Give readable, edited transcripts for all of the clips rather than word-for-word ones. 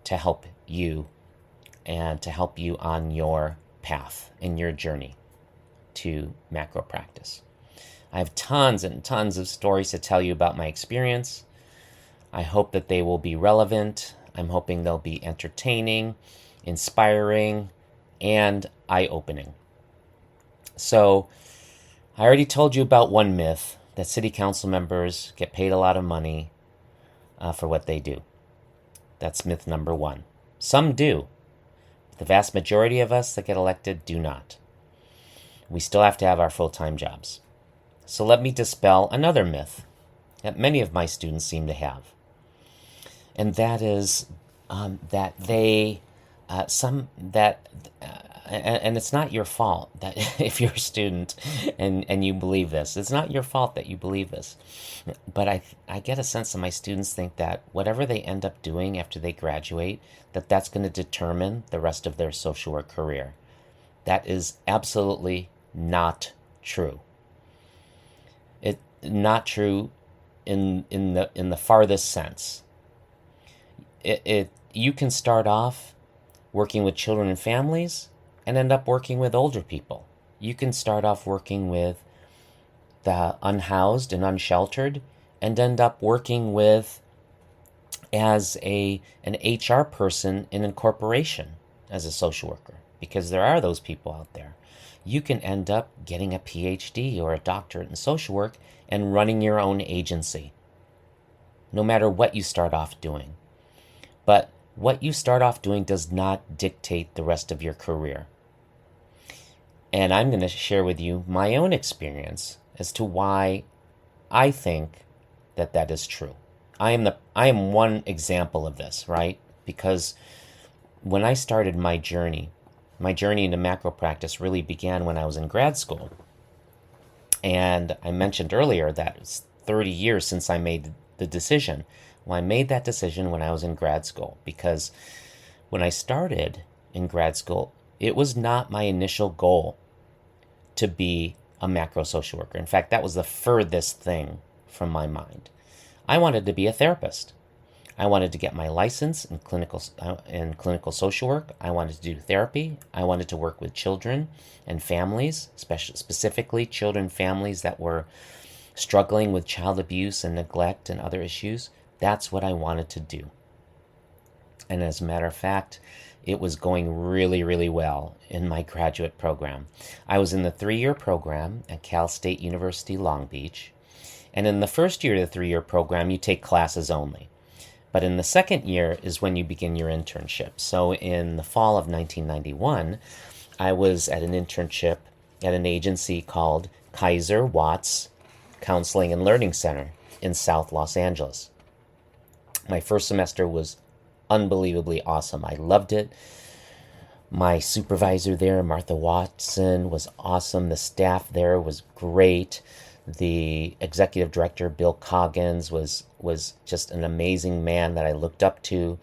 to help you and to help you on your path in your journey to macro practice. I have tons and tons of stories to tell you about my experience. I hope that they will be relevant. I'm hoping they'll be entertaining, inspiring, and eye-opening. So, I already told you about one myth, that city council members get paid a lot of money for what they do. That's myth number one. Some do. The vast majority of us that get elected do not. We still have to have our full-time jobs. So let me dispel another myth that many of my students seem to have. And that is that they, and it's not your fault that if you're a student and you believe this, it's not your fault that you believe this. But I get a sense that my students think that whatever they end up doing after they graduate, that's going to determine the rest of their social work career. That is absolutely not true. It's not true in the farthest sense. You can start off working with children and families and end up working with older people. You can start off working with the unhoused and unsheltered and end up working with as an HR person in a corporation as a social worker, because there are those people out there. You can end up getting a PhD or a doctorate in social work and running your own agency, no matter what you start off doing. But what you start off doing does not dictate the rest of your career. And I'm going to share with you my own experience as to why I think that is true. I am one example of this, right? Because when I started my journey into macro practice really began when I was in grad school. And I mentioned earlier that it's 30 years since I made the decision. Well, I made that decision when I was in grad school, because when I started in grad school, it was not my initial goal to be a macro social worker. In fact, that was the furthest thing from my mind. I wanted to be a therapist. I wanted to get my license in clinical social work. I wanted to do therapy. I wanted to work with children and families, specifically children and families that were struggling with child abuse and neglect and other issues. That's what I wanted to do. And as a matter of fact, it was going really, really well in my graduate program. I was in the 3-year program at Cal State University, Long Beach. And in the first year of the 3-year program, you take classes only. But in the second year is when you begin your internship. So in the fall of 1991, I was at an internship at an agency called Kaiser Watts Counseling and Learning Center in South Los Angeles. My first semester was unbelievably awesome. I loved it. My supervisor there, Martha Watson, was awesome. The staff there was great. The executive director, Bill Coggins, was just an amazing man that I looked up to.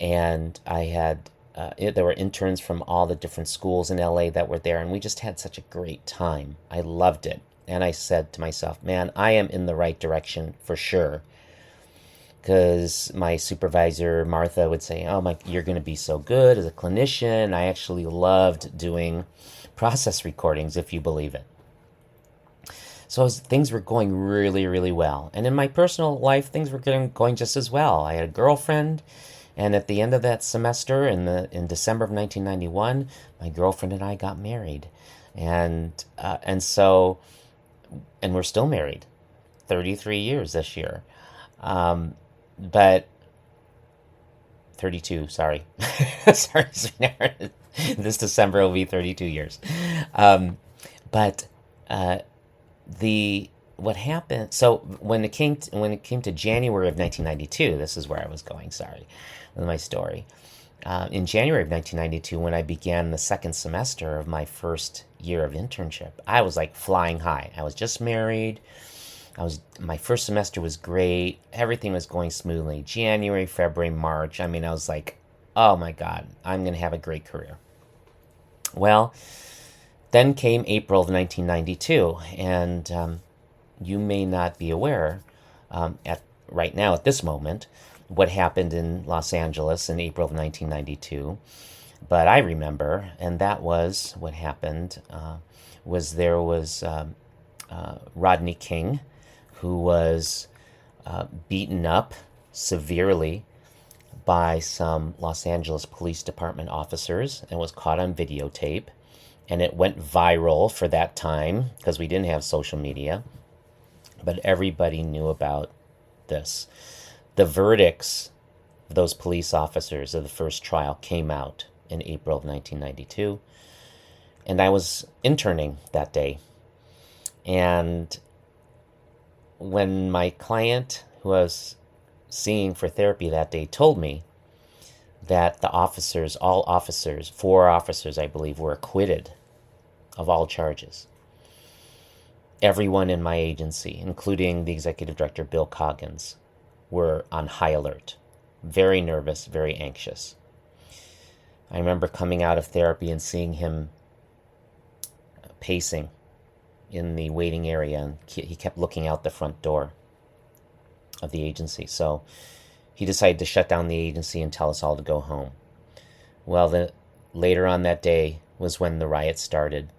And I had there were interns from all the different schools in LA that were there, and we just had such a great time. I loved it. And I said to myself, man, I am in the right direction for sure. Because my supervisor, Martha, would say, oh, you're going to be so good as a clinician. I actually loved doing process recordings, if you believe it. So things were going really, really well. And in my personal life, things were going just as well. I had a girlfriend, and at the end of that semester, in December of 1991, my girlfriend and I got married. And we're still married, 33 years this year. But 32, sorry. Sorry, this December will be 32 years. What happened, so when it came to January of 1992, this is where I was going, sorry, with my story. In January of 1992, when I began the second semester of my first year of internship, I was like flying high. I was just married. My first semester was great. Everything was going smoothly. January, February, March. I mean, I was like, oh my God, I'm going to have a great career. Well, then came April of 1992, and you may not be aware right now at this moment, what happened in Los Angeles in April of 1992, but I remember, and that was what happened. There was Rodney King, who was beaten up severely by some Los Angeles Police Department officers and was caught on videotape. And it went viral for that time because we didn't have social media, but everybody knew about this. The verdicts of those police officers of the first trial came out in April of 1992, and I was interning that day. And when my client, who I was seeing for therapy that day, told me that the officers, all officers, 4 officers, I believe, were acquitted of all charges. Everyone in my agency, including the executive director, Bill Coggins, were on high alert, very nervous, very anxious. I remember coming out of therapy and seeing him pacing in the waiting area, and he kept looking out the front door of the agency. So he decided to shut down the agency and tell us all to go home. Well, later on that day was when the riot started.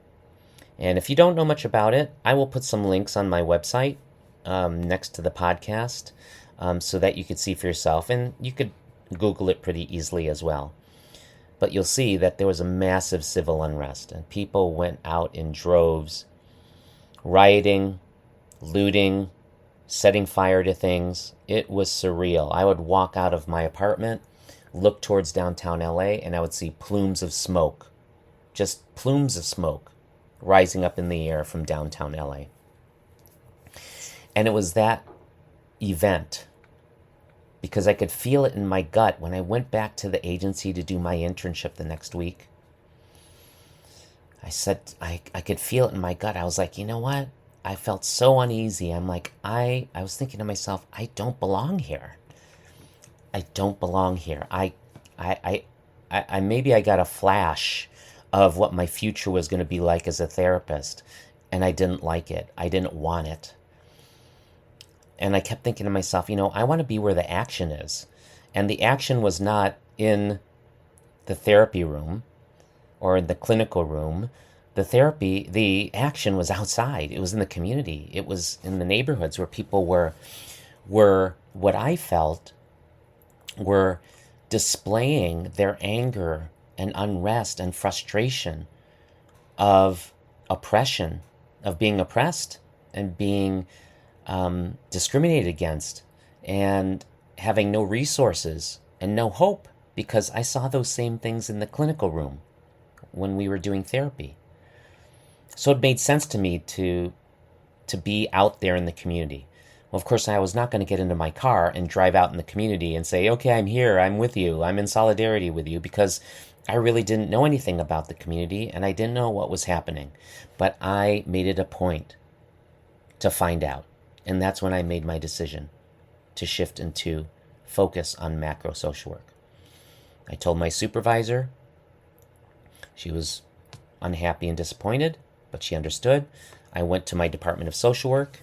And if you don't know much about it, I will put some links on my website next to the podcast so that you could see for yourself. And you could Google it pretty easily as well. But you'll see that there was a massive civil unrest, and people went out in droves, rioting, looting, setting fire to things. It was surreal. I would walk out of my apartment, look towards downtown LA, and I would see plumes of smoke, just plumes of smoke rising up in the air from downtown LA. And it was that event, because I could feel it in my gut when I went back to the agency to do my internship the next week. I said, I could feel it in my gut. I was like, you know what? I felt so uneasy. I'm like, I was thinking to myself, I don't belong here. I don't belong here. I maybe I got a flash of what my future was going to be like as a therapist, and I didn't like it. I didn't want it. And I kept thinking to myself, I want to be where the action is. And the action was not in the therapy room or in the clinical room. The action was outside. It was in the community. It was in the neighborhoods where people were what I felt were displaying their anger and unrest and frustration of oppression, of being oppressed and being discriminated against and having no resources and no hope, because I saw those same things in the clinical room when we were doing therapy. So it made sense to me to be out there in the community. Well, of course, I was not going to get into my car and drive out in the community and say, okay, I'm here, I'm with you, I'm in solidarity with you, because I really didn't know anything about the community and I didn't know what was happening. But I made it a point to find out. And that's when I made my decision to shift into focus on macro social work. I told my supervisor. She was unhappy and disappointed, but she understood. I went to my Department of Social Work,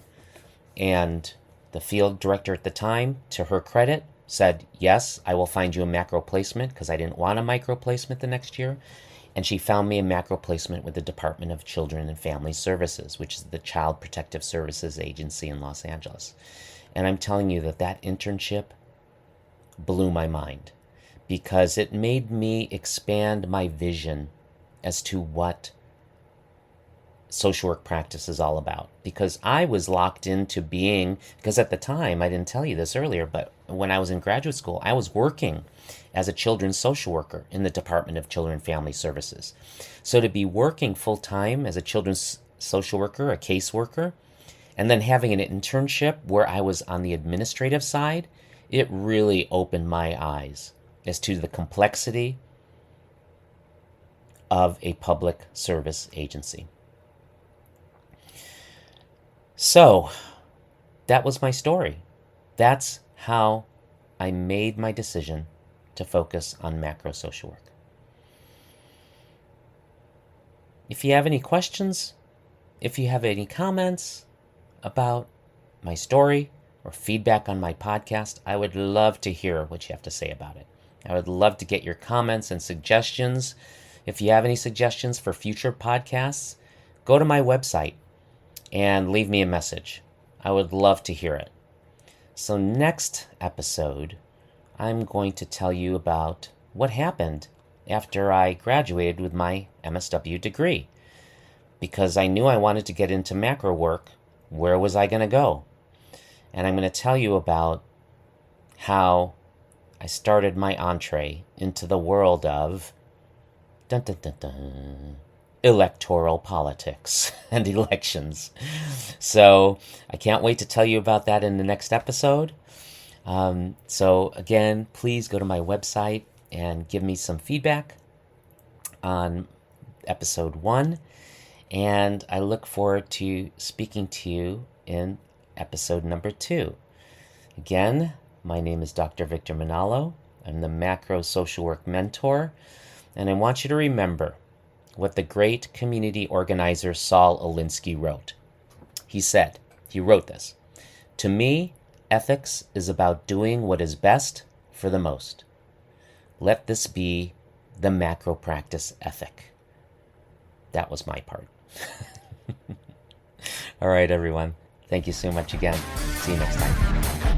and the field director at the time, to her credit, said, yes, I will find you a macro placement, because I didn't want a micro placement the next year. And she found me a macro placement with the Department of Children and Family Services, which is the Child Protective Services Agency in Los Angeles. And I'm telling you that internship blew my mind, because it made me expand my vision as to what social work practice is all about. Because I was locked into because at the time, I didn't tell you this earlier, but when I was in graduate school, I was working as a children's social worker in the Department of Children and Family Services. So to be working full-time as a children's social worker, a caseworker, and then having an internship where I was on the administrative side, it really opened my eyes as to the complexity of a public service agency. So that was my story. That's how I made my decision to focus on macro social work. If you have any questions, if you have any comments about my story, or feedback on my podcast, I would love to hear what you have to say about it. I would love to get your comments and suggestions. If you have any suggestions for future podcasts, go to my website and leave me a message. I would love to hear it. So next episode, I'm going to tell you about what happened after I graduated with my MSW degree. Because I knew I wanted to get into macro work, where was I going to go? And I'm going to tell you about how I started my entree into the world of dun, dun, dun, dun, electoral politics and elections. So I can't wait to tell you about that in the next episode. So again, please go to my website and give me some feedback on episode 1. And I look forward to speaking to you in episode number 2. Again, my name is Dr. Victor Manalo. I'm the Macro Social Work Mentor. And I want you to remember what the great community organizer Saul Alinsky wrote. He wrote this, "To me, ethics is about doing what is best for the most. Let this be the macro practice ethic." That was my part. All right, everyone. Thank you so much again. See you next time.